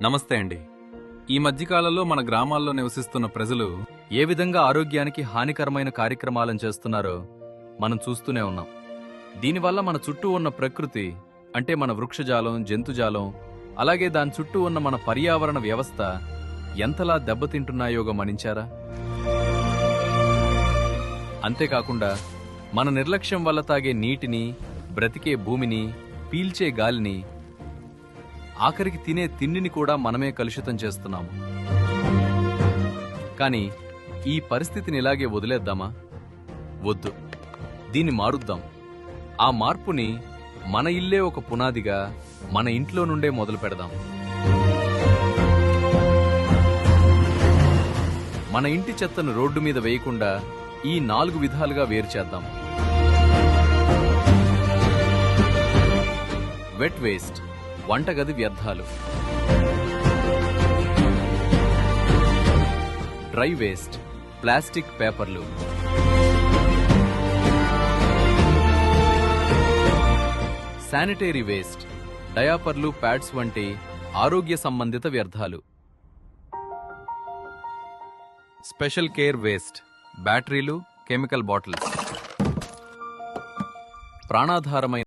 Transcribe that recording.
నమస్తే అండి. ఈ మధ్యకాలంలో మన గ్రామాల్లో నివసిస్తున్న ప్రజలు ఏ విధంగా ఆరోగ్యానికి హానికరమైన కార్యక్రమాలను చేస్తున్నారో మనం చూస్తూనే ఉన్నాం. దీనివల్ల మన చుట్టూ ఉన్న ప్రకృతి అంటే మన వృక్షజాలం, జంతుజాలం, అలాగే దాని చుట్టూ ఉన్న మన పర్యావరణ వ్యవస్థ ఎంతలా దెబ్బతింటున్నాయో గమనించారా? అంతేకాకుండా మన నిర్లక్ష్యం వల్ల తాగే నీటిని, బ్రతికే భూమిని, పీల్చే గాలిని, ఆఖరికి తినే తిండిని కూడా మనమే కలుషితం చేస్తున్నాము. కానీ ఈ పరిస్థితిని ఇలాగే వదిలేద్దామా? వద్దు, దీన్ని మారుద్దాం. ఆ మార్పుని మన ఇల్లే ఒక పునాదిగా మన ఇంట్లో నుండే మొదలు పెడదాం. మన ఇంటి చెత్తను రోడ్డు మీద వేయకుండా ఈ 4 విధాలుగా వేరు చేద్దాం. వెట్ వేస్ట్, వంటగది వ్యర్థాలు. డ్రై వేస్ట్, ప్లాస్టిక్, పేపర్లు. శానిటరీ వేస్ట్, డయాపర్లు, ప్యాడ్స్ వంటి ఆరోగ్య సంబంధిత వ్యర్థాలు. స్పెషల్ కేర్ వేస్ట్, బ్యాటరీలు, కెమికల్ బాటిల్స్. ప్రాణాధారమైన